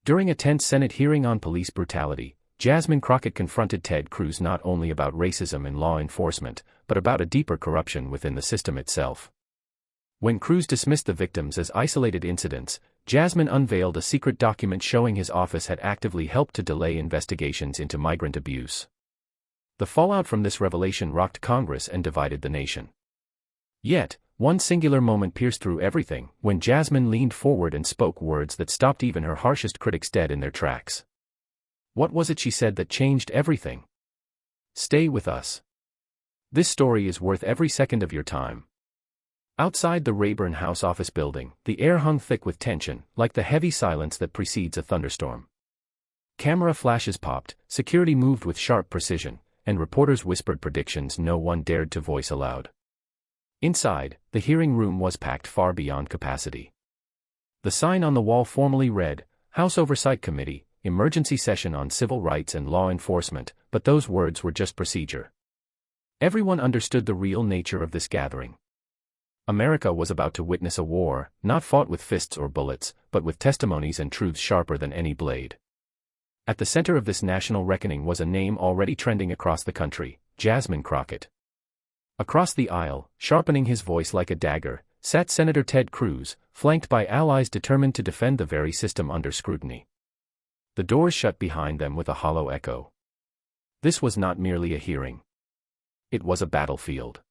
During a tense Senate hearing on police brutality, Jasmine Crockett confronted Ted Cruz not only about racism in law enforcement, but about a deeper corruption within the system itself. When Cruz dismissed the victims as isolated incidents, Jasmine unveiled a secret document showing his office had actively helped to delay investigations into migrant abuse. The fallout from this revelation rocked Congress and divided the nation. Yet, one singular moment pierced through everything, when Jasmine leaned forward and spoke words that stopped even her harshest critics dead in their tracks. What was it she said that changed everything? Stay with us. This story is worth every second of your time. Outside the Rayburn House office building, the air hung thick with tension, like the heavy silence that precedes a thunderstorm. Camera flashes popped, security moved with sharp precision, and reporters whispered predictions no one dared to voice aloud. Inside, the hearing room was packed far beyond capacity. The sign on the wall formally read, House Oversight Committee, Emergency Session on Civil Rights and Law Enforcement, but those words were just procedure. Everyone understood the real nature of this gathering. America was about to witness a war, not fought with fists or bullets, but with testimonies and truths sharper than any blade. At the center of this national reckoning was a name already trending across the country, Jasmine Crockett. Across the aisle, sharpening his voice like a dagger, sat Senator Ted Cruz, flanked by allies determined to defend the very system under scrutiny. The doors shut behind them with a hollow echo. This was not merely a hearing. It was a battlefield.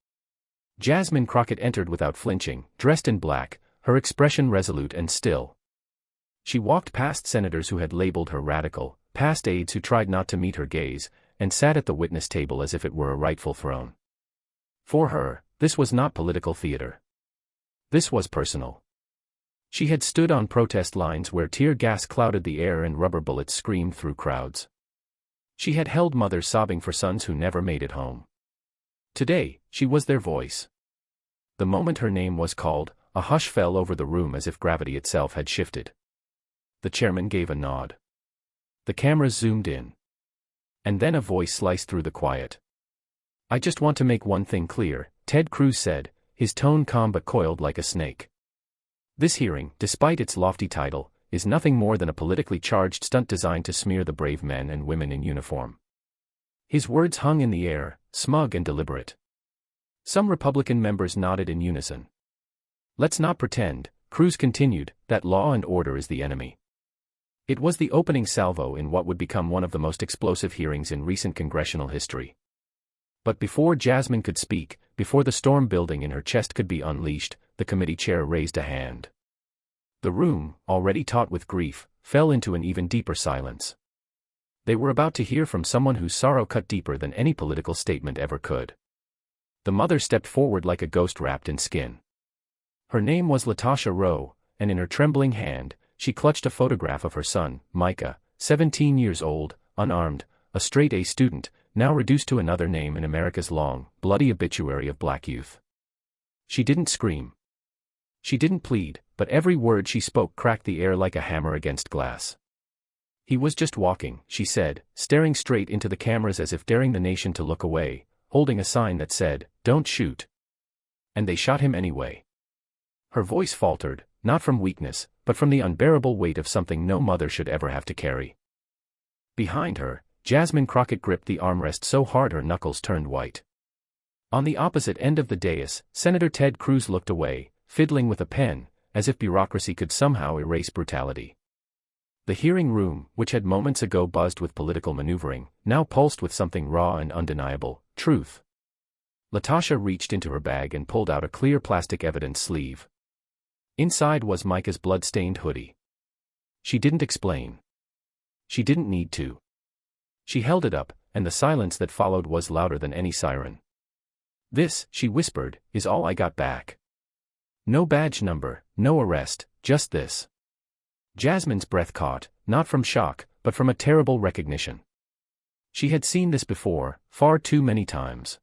Jasmine Crockett entered without flinching, dressed in black, her expression resolute and still. She walked past senators who had labeled her radical, past aides who tried not to meet her gaze, and sat at the witness table as if it were a rightful throne. For her, this was not political theater. This was personal. She had stood on protest lines where tear gas clouded the air and rubber bullets screamed through crowds. She had held mothers sobbing for sons who never made it home. Today, she was their voice. The moment her name was called, a hush fell over the room as if gravity itself had shifted. The chairman gave a nod. The cameras zoomed in. And then a voice sliced through the quiet. I just want to make one thing clear, Ted Cruz said, his tone calm but coiled like a snake. This hearing, despite its lofty title, is nothing more than a politically charged stunt designed to smear the brave men and women in uniform. His words hung in the air, smug and deliberate. Some Republican members nodded in unison. Let's not pretend, Cruz continued, that law and order is the enemy. It was the opening salvo in what would become one of the most explosive hearings in recent congressional history. But before Jasmine could speak, before the storm building in her chest could be unleashed, the committee chair raised a hand. The room, already taut with grief, fell into an even deeper silence. They were about to hear from someone whose sorrow cut deeper than any political statement ever could. The mother stepped forward like a ghost wrapped in skin. Her name was Latasha Rowe, and in her trembling hand, she clutched a photograph of her son, Micah, 17 years old, unarmed, a straight-A student, now reduced to another name in America's long, bloody obituary of black youth. She didn't scream. She didn't plead, but every word she spoke cracked the air like a hammer against glass. He was just walking, she said, staring straight into the cameras as if daring the nation to look away, holding a sign that said, "Don't shoot." And they shot him anyway. Her voice faltered, not from weakness, but from the unbearable weight of something no mother should ever have to carry. Behind her, Jasmine Crockett gripped the armrest so hard her knuckles turned white. On the opposite end of the dais, Senator Ted Cruz looked away, fiddling with a pen, as if bureaucracy could somehow erase brutality. The hearing room, which had moments ago buzzed with political maneuvering, now pulsed with something raw and undeniable, truth. Latasha reached into her bag and pulled out a clear plastic evidence sleeve. Inside was Micah's blood-stained hoodie. She didn't explain. She didn't need to. She held it up, and the silence that followed was louder than any siren. This, she whispered, is all I got back. No badge number, no arrest, just this. Jasmine's breath caught, not from shock, but from a terrible recognition. She had seen this before, far too many times.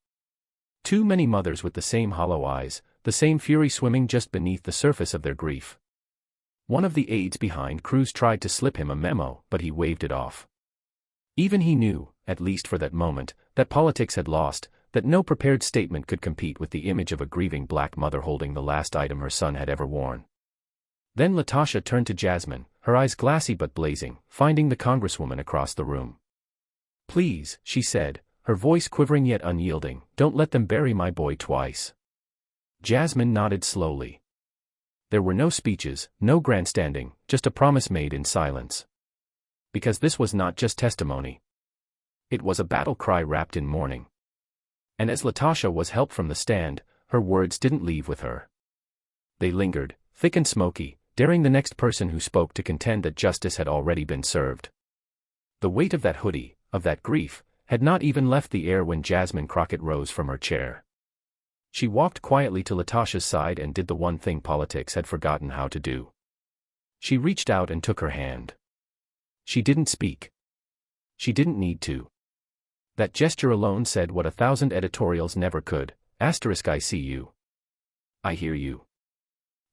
Too many mothers with the same hollow eyes, the same fury swimming just beneath the surface of their grief. One of the aides behind Cruz tried to slip him a memo, but he waved it off. Even he knew, at least for that moment, that politics had lost, that no prepared statement could compete with the image of a grieving black mother holding the last item her son had ever worn. Then Latasha turned to Jasmine, her eyes glassy but blazing, finding the congresswoman across the room. "Please," she said, her voice quivering yet unyielding, "don't let them bury my boy twice." Jasmine nodded slowly. There were no speeches, no grandstanding, just a promise made in silence. Because this was not just testimony. It was a battle cry wrapped in mourning. And as Latasha was helped from the stand, her words didn't leave with her. They lingered, thick and smoky, daring the next person who spoke to contend that justice had already been served. The weight of that hoodie, of that grief, had not even left the air when Jasmine Crockett rose from her chair. She walked quietly to Latasha's side and did the one thing politics had forgotten how to do. She reached out and took her hand. She didn't speak. She didn't need to. That gesture alone said what 1,000 editorials never could. *I see you. I hear you.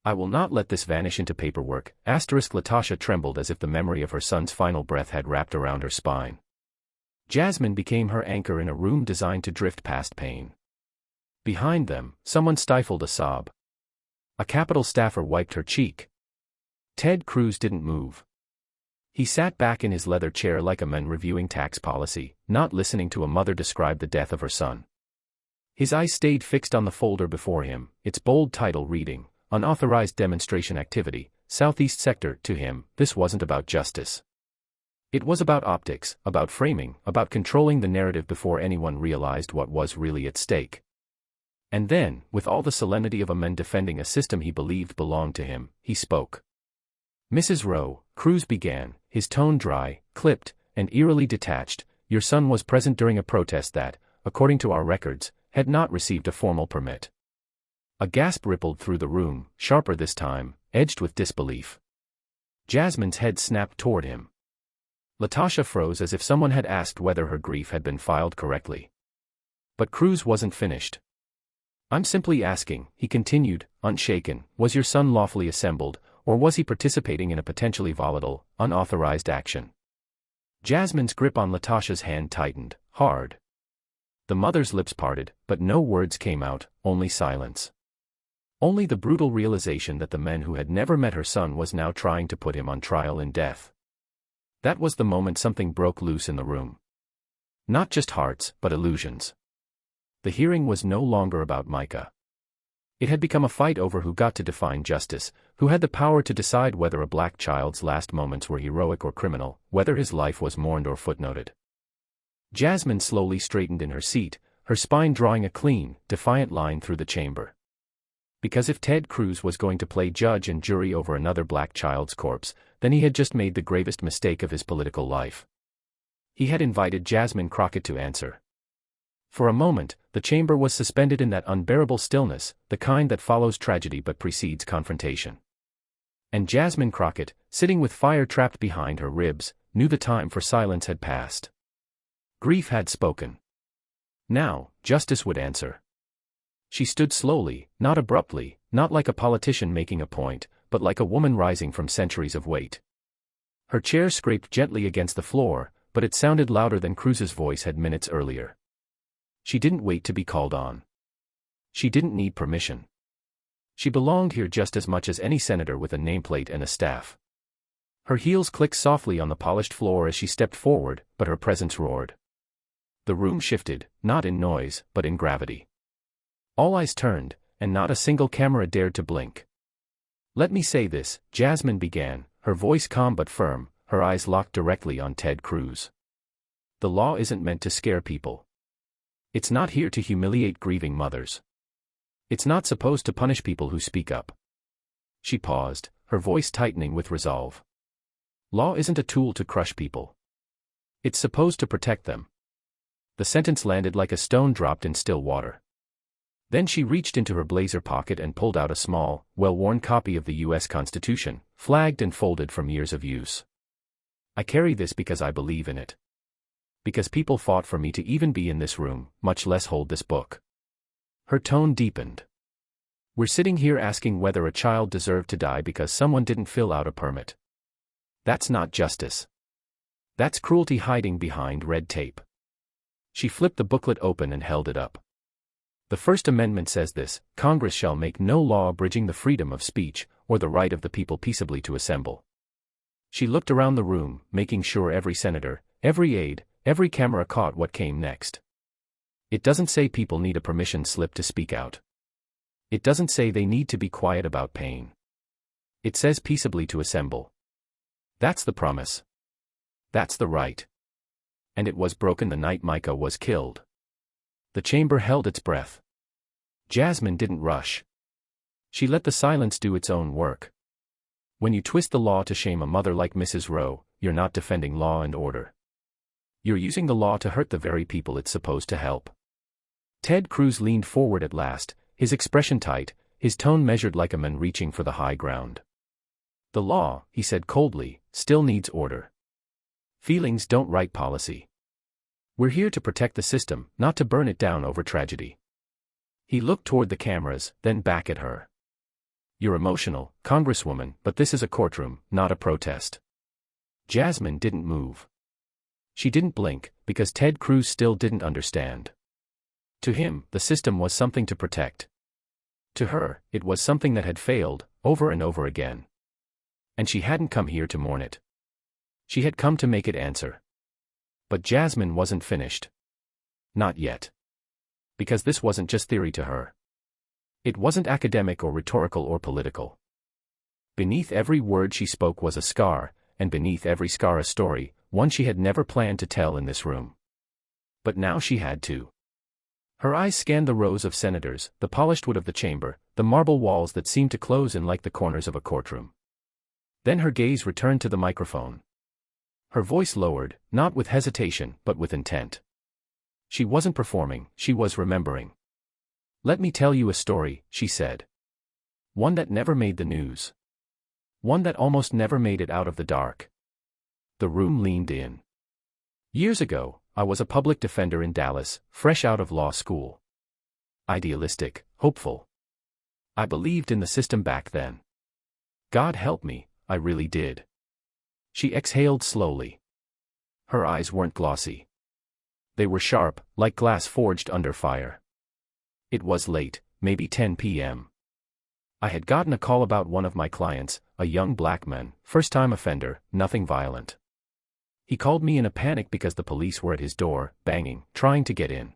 I will not let this vanish into paperwork. *. Latasha trembled as if the memory of her son's final breath had wrapped around her spine. Jasmine became her anchor in a room designed to drift past pain. Behind them, someone stifled a sob. A Capitol staffer wiped her cheek. Ted Cruz didn't move. He sat back in his leather chair like a man reviewing tax policy, not listening to a mother describe the death of her son. His eyes stayed fixed on the folder before him, its bold title reading, "Unauthorized Demonstration Activity, Southeast Sector." To him, this wasn't about justice. It was about optics, about framing, about controlling the narrative before anyone realized what was really at stake. And then, with all the solemnity of a man defending a system he believed belonged to him, he spoke. "Mrs. Rowe," Cruz began, his tone dry, clipped, and eerily detached, "your son was present during a protest that, according to our records, had not received a formal permit." A gasp rippled through the room, sharper this time, edged with disbelief. Jasmine's head snapped toward him. Latasha froze as if someone had asked whether her grief had been filed correctly. But Cruz wasn't finished. "I'm simply asking," he continued, unshaken, "was your son lawfully assembled, or was he participating in a potentially volatile, unauthorized action?" Jasmine's grip on Latasha's hand tightened, hard. The mother's lips parted, but no words came out, only silence. Only the brutal realization that the man who had never met her son was now trying to put him on trial in death. That was the moment something broke loose in the room. Not just hearts, but illusions. The hearing was no longer about Micah. It had become a fight over who got to define justice, who had the power to decide whether a black child's last moments were heroic or criminal, whether his life was mourned or footnoted. Jasmine slowly straightened in her seat, her spine drawing a clean, defiant line through the chamber. Because if Ted Cruz was going to play judge and jury over another black child's corpse, then he had just made the gravest mistake of his political life. He had invited Jasmine Crockett to answer. For a moment, the chamber was suspended in that unbearable stillness, the kind that follows tragedy but precedes confrontation. And Jasmine Crockett, sitting with fire trapped behind her ribs, knew the time for silence had passed. Grief had spoken. Now, justice would answer. She stood slowly, not abruptly, not like a politician making a point, but like a woman rising from centuries of weight. Her chair scraped gently against the floor, but it sounded louder than Cruz's voice had minutes earlier. She didn't wait to be called on. She didn't need permission. She belonged here just as much as any senator with a nameplate and a staff. Her heels clicked softly on the polished floor as she stepped forward, but her presence roared. The room shifted, not in noise, but in gravity. All eyes turned, and not a single camera dared to blink. "Let me say this," Jasmine began, her voice calm but firm, her eyes locked directly on Ted Cruz. "The law isn't meant to scare people. It's not here to humiliate grieving mothers. It's not supposed to punish people who speak up." She paused, her voice tightening with resolve. "Law isn't a tool to crush people. It's supposed to protect them." The sentence landed like a stone dropped in still water. Then she reached into her blazer pocket and pulled out a small, well-worn copy of the U.S. Constitution, flagged and folded from years of use. "I carry this because I believe in it. Because people fought for me to even be in this room, much less hold this book." Her tone deepened. "We're sitting here asking whether a child deserved to die because someone didn't fill out a permit. That's not justice. That's cruelty hiding behind red tape." She flipped the booklet open and held it up. "The First Amendment says this: Congress shall make no law abridging the freedom of speech, or the right of the people peaceably to assemble." She looked around the room, making sure every senator, every aide, every camera caught what came next. It doesn't say people need a permission slip to speak out. It doesn't say they need to be quiet about pain. It says peaceably to assemble. That's the promise. That's the right. And it was broken the night Micah was killed. The chamber held its breath. Jasmine didn't rush. She let the silence do its own work. When you twist the law to shame a mother like Mrs. Rowe, you're not defending law and order. You're using the law to hurt the very people it's supposed to help. Ted Cruz leaned forward at last, his expression tight, his tone measured like a man reaching for the high ground. The law, he said coldly, still needs order. Feelings don't write policy. We're here to protect the system, not to burn it down over tragedy. He looked toward the cameras, then back at her. You're emotional, Congresswoman, but this is a courtroom, not a protest. Jasmine didn't move. She didn't blink, because Ted Cruz still didn't understand. To him, the system was something to protect. To her, it was something that had failed, over and over again. And she hadn't come here to mourn it. She had come to make it answer. But Jasmine wasn't finished. Not yet. Because this wasn't just theory to her. It wasn't academic or rhetorical or political. Beneath every word she spoke was a scar, and beneath every scar a story, one she had never planned to tell in this room. But now she had to. Her eyes scanned the rows of senators, the polished wood of the chamber, the marble walls that seemed to close in like the corners of a courtroom. Then her gaze returned to the microphone. Her voice lowered, not with hesitation, but with intent. She wasn't performing, she was remembering. Let me tell you a story, she said. One that never made the news. One that almost never made it out of the dark. The room leaned in. Years ago, I was a public defender in Dallas, fresh out of law school. Idealistic, hopeful. I believed in the system back then. God help me, I really did. She exhaled slowly. Her eyes weren't glossy. They were sharp, like glass forged under fire. It was late, maybe 10 p.m. I had gotten a call about one of my clients, a young black man, first-time offender, nothing violent. He called me in a panic because the police were at his door, banging, trying to get in.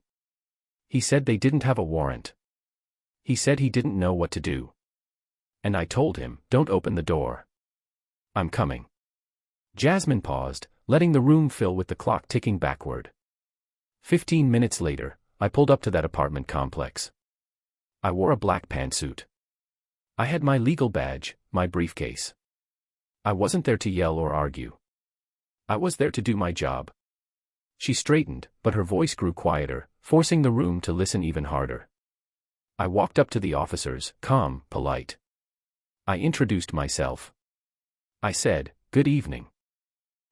He said they didn't have a warrant. He said he didn't know what to do. And I told him, don't open the door. I'm coming. Jasmine paused, letting the room fill with the clock ticking backward. 15 minutes later, I pulled up to that apartment complex. I wore a black pantsuit. I had my legal badge, my briefcase. I wasn't there to yell or argue. I was there to do my job. She straightened, but her voice grew quieter, forcing the room to listen even harder. I walked up to the officers, calm, polite. I introduced myself. I said, "Good evening.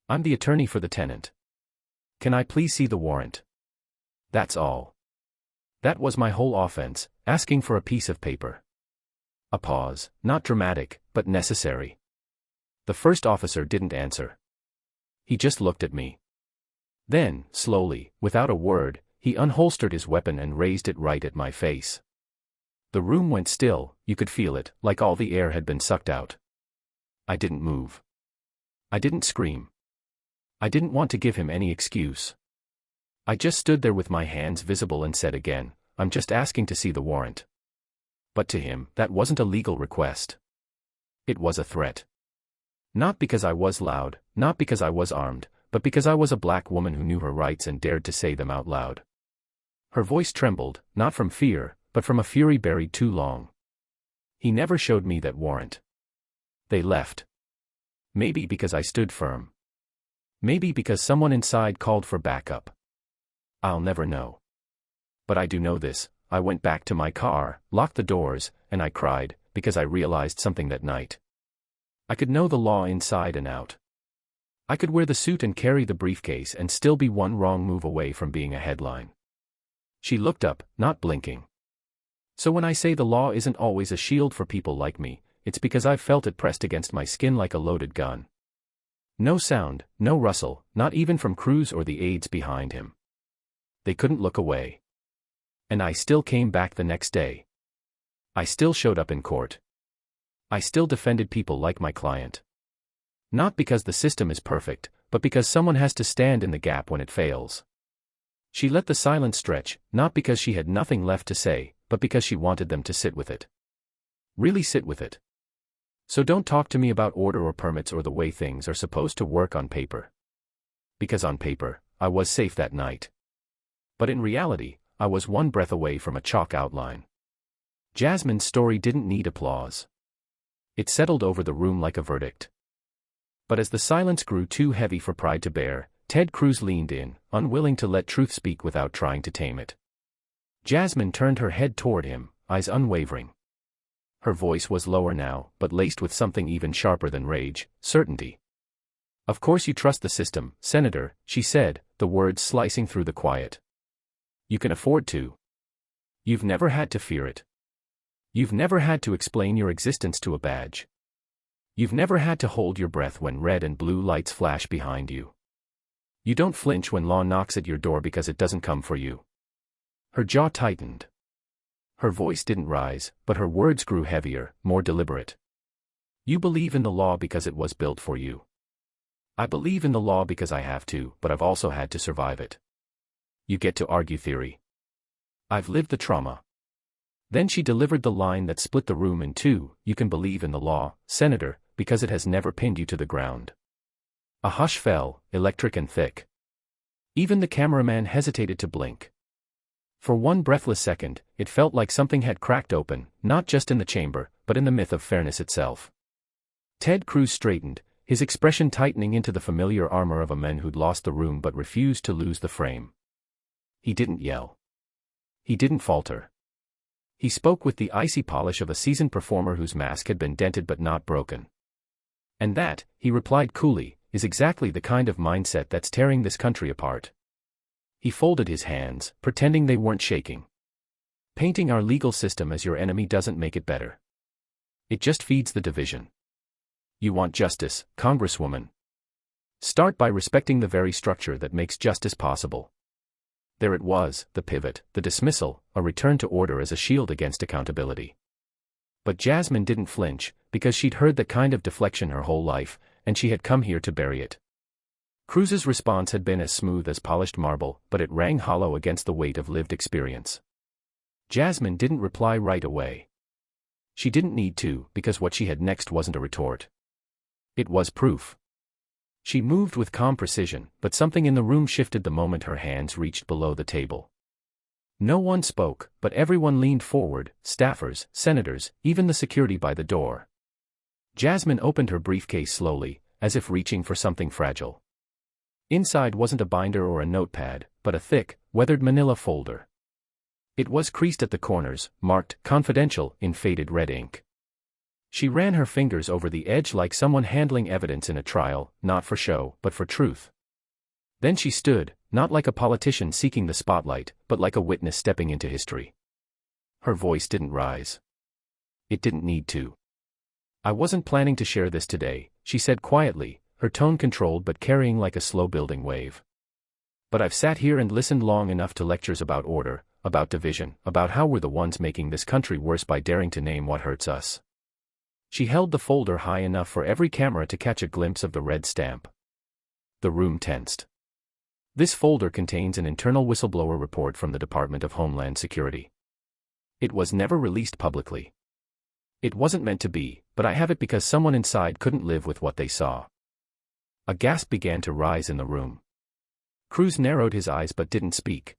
I'm the attorney for the tenant. Can I please see the warrant?" That's all. That was my whole offense, asking for a piece of paper. A pause, not dramatic, but necessary. The first officer didn't answer. He just looked at me. Then, slowly, without a word, he unholstered his weapon and raised it right at my face. The room went still, you could feel it, like all the air had been sucked out. I didn't move. I didn't scream. I didn't want to give him any excuse. I just stood there with my hands visible and said again, "I'm just asking to see the warrant." But to him, that wasn't a legal request. It was a threat. Not because I was loud, not because I was armed, but because I was a black woman who knew her rights and dared to say them out loud. Her voice trembled, not from fear, but from a fury buried too long. He never showed me that warrant. They left. Maybe because I stood firm. Maybe because someone inside called for backup. I'll never know. But I do know this, I went back to my car, locked the doors, and I cried, because I realized something that night. I could know the law inside and out. I could wear the suit and carry the briefcase and still be one wrong move away from being a headline. She looked up, not blinking. So when I say the law isn't always a shield for people like me, it's because I've felt it pressed against my skin like a loaded gun. No sound, no rustle, not even from Cruz or the aides behind him. They couldn't look away. And I still came back the next day. I still showed up in court. I still defended people like my client. Not because the system is perfect, but because someone has to stand in the gap when it fails. She let the silence stretch, not because she had nothing left to say, but because she wanted them to sit with it. Really sit with it. So don't talk to me about order or permits or the way things are supposed to work on paper. Because on paper, I was safe that night. But in reality, I was one breath away from a chalk outline. Jasmine's story didn't need applause. It settled over the room like a verdict. But as the silence grew too heavy for pride to bear, Ted Cruz leaned in, unwilling to let truth speak without trying to tame it. Jasmine turned her head toward him, eyes unwavering. Her voice was lower now, but laced with something even sharper than rage, certainty. "Of course you trust the system, Senator," she said, the words slicing through the quiet. "You can afford to. You've never had to fear it. You've never had to explain your existence to a badge. You've never had to hold your breath when red and blue lights flash behind you. You don't flinch when law knocks at your door because it doesn't come for you." Her jaw tightened. Her voice didn't rise, but her words grew heavier, more deliberate. "You believe in the law because it was built for you. I believe in the law because I have to, but I've also had to survive it. You get to argue theory. I've lived the trauma." Then she delivered the line that split the room in two: "You can believe in the law, Senator, because it has never pinned you to the ground." A hush fell, electric and thick. Even the cameraman hesitated to blink. For one breathless second, it felt like something had cracked open, not just in the chamber, but in the myth of fairness itself. Ted Cruz straightened, his expression tightening into the familiar armor of a man who'd lost the room but refused to lose the frame. He didn't yell. He didn't falter. He spoke with the icy polish of a seasoned performer whose mask had been dented but not broken. "And that," he replied coolly, "is exactly the kind of mindset that's tearing this country apart." He folded his hands, pretending they weren't shaking. "Painting our legal system as your enemy doesn't make it better. It just feeds the division. You want justice, Congresswoman? Start by respecting the very structure that makes justice possible." There it was, the pivot, the dismissal, a return to order as a shield against accountability. But Jasmine didn't flinch, because she'd heard that kind of deflection her whole life, and she had come here to bury it. Cruz's response had been as smooth as polished marble, but it rang hollow against the weight of lived experience. Jasmine didn't reply right away. She didn't need to, because what she had next wasn't a retort. It was proof. She moved with calm precision, but something in the room shifted the moment her hands reached below the table. No one spoke, but everyone leaned forward, staffers, senators, even the security by the door. Jasmine opened her briefcase slowly, as if reaching for something fragile. Inside wasn't a binder or a notepad, but a thick, weathered manila folder. It was creased at the corners, marked "Confidential" in faded red ink. She ran her fingers over the edge like someone handling evidence in a trial, not for show, but for truth. Then she stood, not like a politician seeking the spotlight, but like a witness stepping into history. Her voice didn't rise. It didn't need to. "I wasn't planning to share this today," she said quietly, her tone controlled but carrying like a slow-building wave. "But I've sat here and listened long enough to lectures about order, about division, about how we're the ones making this country worse by daring to name what hurts us." She held the folder high enough for every camera to catch a glimpse of the red stamp. The room tensed. "This folder contains an internal whistleblower report from the Department of Homeland Security. It was never released publicly. It wasn't meant to be, but I have it because someone inside couldn't live with what they saw." A gasp began to rise in the room. Cruz narrowed his eyes but didn't speak.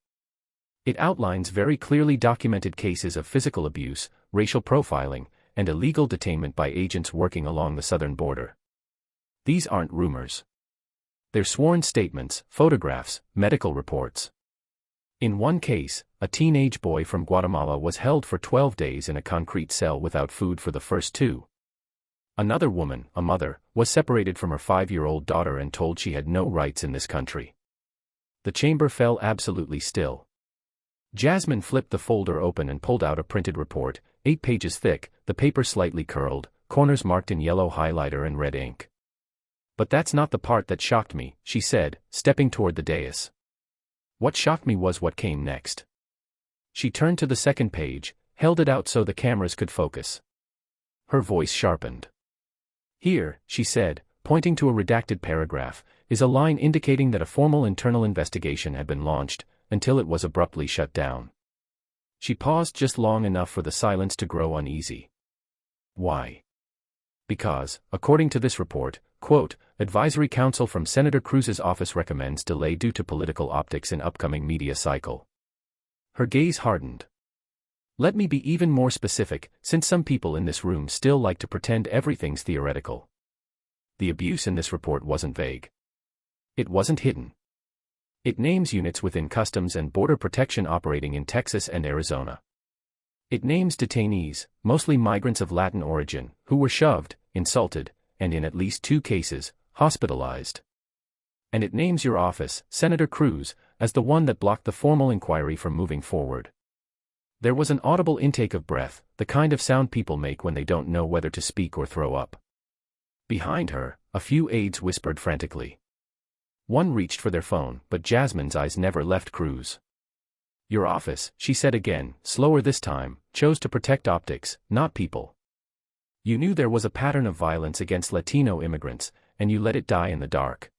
"It outlines very clearly documented cases of physical abuse, racial profiling, and illegal detainment by agents working along the southern border. These aren't rumors. They're sworn statements, photographs, medical reports. In one case, a teenage boy from Guatemala was held for 12 days in a concrete cell without food for the first 2. Another woman, a mother, was separated from her 5-year-old daughter and told she had no rights in this country." The chamber fell absolutely still. Jasmine flipped the folder open and pulled out a printed report, 8 pages thick, the paper slightly curled, corners marked in yellow highlighter and red ink. "But that's not the part that shocked me," she said, stepping toward the dais. "What shocked me was what came next." She turned to the second page, held it out so the cameras could focus. Her voice sharpened. "Here," she said, pointing to a redacted paragraph, is a line indicating that a formal internal investigation had been launched, until it was abruptly shut down. She paused just long enough for the silence to grow uneasy. Why? Because, according to this report, quote, advisory council from Senator Cruz's office recommends delay due to political optics in upcoming media cycle. Her gaze hardened. Let me be even more specific, since some people in this room still like to pretend everything's theoretical. The abuse in this report wasn't vague. It wasn't hidden. It names units within Customs and Border Protection operating in Texas and Arizona. It names detainees, mostly migrants of Latin origin, who were shoved, insulted, and in at least 2 cases, hospitalized. And it names your office, Senator Cruz, as the one that blocked the formal inquiry from moving forward. There was an audible intake of breath, the kind of sound people make when they don't know whether to speak or throw up. Behind her, a few aides whispered frantically. One reached for their phone, but Jasmine's eyes never left Cruz. Your office, she said again, slower this time, chose to protect optics, not people. You knew there was a pattern of violence against Latino immigrants, and you let it die in the dark.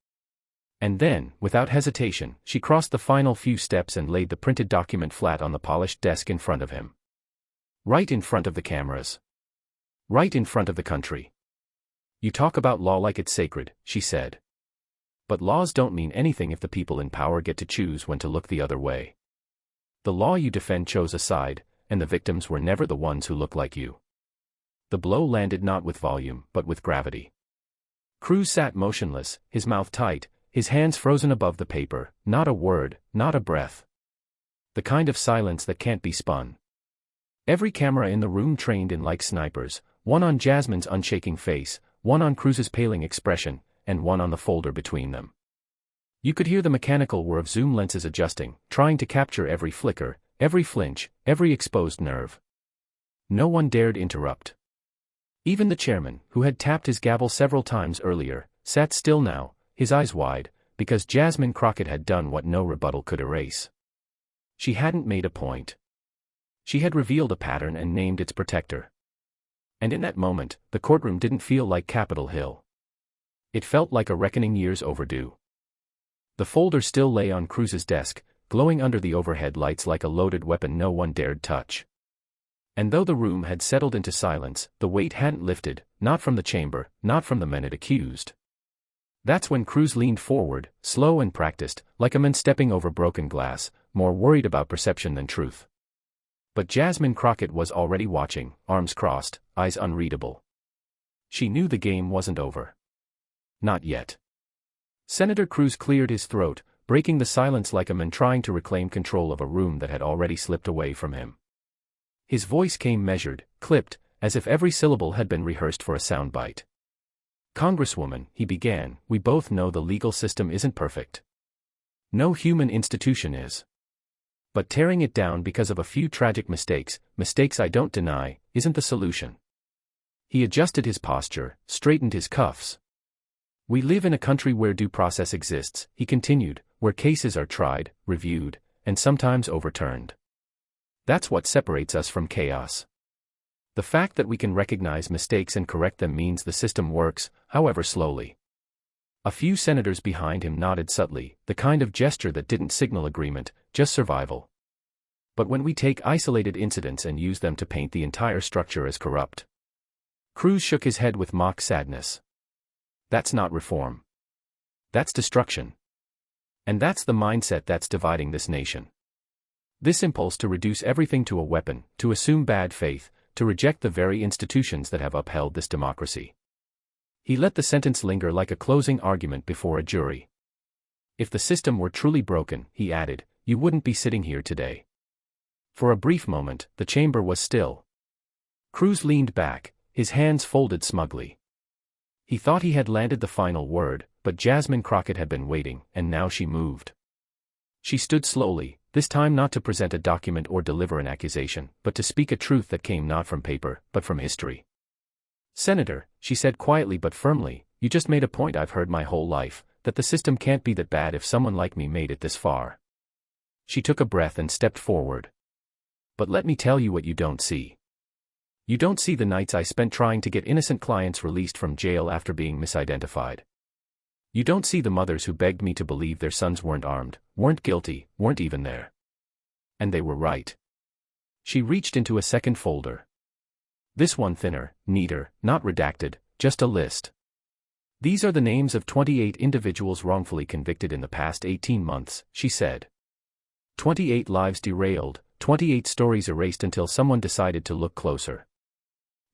And then, without hesitation, she crossed the final few steps and laid the printed document flat on the polished desk in front of him. Right in front of the cameras. Right in front of the country. You talk about law like it's sacred, she said. But laws don't mean anything if the people in power get to choose when to look the other way. The law you defend chose a side, and the victims were never the ones who look like you. The blow landed not with volume, but with gravity. Cruz sat motionless, his mouth tight, his hands frozen above the paper, not a word, not a breath. The kind of silence that can't be spun. Every camera in the room trained in like snipers, one on Jasmine's unshaking face, one on Cruz's paling expression, and one on the folder between them. You could hear the mechanical whir of zoom lenses adjusting, trying to capture every flicker, every flinch, every exposed nerve. No one dared interrupt. Even the chairman, who had tapped his gavel several times earlier, sat still now, his eyes wide, because Jasmine Crockett had done what no rebuttal could erase. She hadn't made a point. She had revealed a pattern and named its protector. And in that moment, the courtroom didn't feel like Capitol Hill. It felt like a reckoning years overdue. The folder still lay on Cruz's desk, glowing under the overhead lights like a loaded weapon no one dared touch. And though the room had settled into silence, the weight hadn't lifted, not from the chamber, not from the men it accused. That's when Cruz leaned forward, slow and practiced, like a man stepping over broken glass, more worried about perception than truth. But Jasmine Crockett was already watching, arms crossed, eyes unreadable. She knew the game wasn't over. Not yet. Senator Cruz cleared his throat, breaking the silence like a man trying to reclaim control of a room that had already slipped away from him. His voice came measured, clipped, as if every syllable had been rehearsed for a soundbite. Congresswoman, he began, we both know the legal system isn't perfect. No human institution is. But tearing it down because of a few tragic mistakes I don't deny, isn't the solution. He adjusted his posture, straightened his cuffs. We live in a country where due process exists, he continued, where cases are tried, reviewed, and sometimes overturned. That's what separates us from chaos. The fact that we can recognize mistakes and correct them means the system works, however slowly. A few senators behind him nodded subtly, the kind of gesture that didn't signal agreement, just survival. But when we take isolated incidents and use them to paint the entire structure as corrupt. Cruz shook his head with mock sadness. That's not reform. That's destruction. And that's the mindset that's dividing this nation. This impulse to reduce everything to a weapon, to assume bad faith, to reject the very institutions that have upheld this democracy. He let the sentence linger like a closing argument before a jury. If the system were truly broken, he added, you wouldn't be sitting here today. For a brief moment, the chamber was still. Cruz leaned back, his hands folded smugly. He thought he had landed the final word, but Jasmine Crockett had been waiting, and now she moved. She stood slowly, this time not to present a document or deliver an accusation, but to speak a truth that came not from paper, but from history. Senator, she said quietly but firmly, you just made a point I've heard my whole life, that the system can't be that bad if someone like me made it this far. She took a breath and stepped forward. But let me tell you what you don't see. You don't see the nights I spent trying to get innocent clients released from jail after being misidentified. You don't see the mothers who begged me to believe their sons weren't armed, weren't guilty, weren't even there. And they were right. She reached into a second folder. This one thinner, neater, not redacted, just a list. These are the names of 28 individuals wrongfully convicted in the past 18 months, she said. 28 lives derailed, 28 stories erased until someone decided to look closer.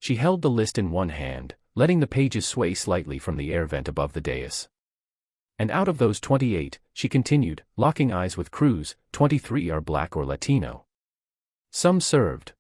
She held the list in one hand, letting the pages sway slightly from the air vent above the dais. And out of those 28, she continued, locking eyes with Cruz, 23 are black or Latino. Some served.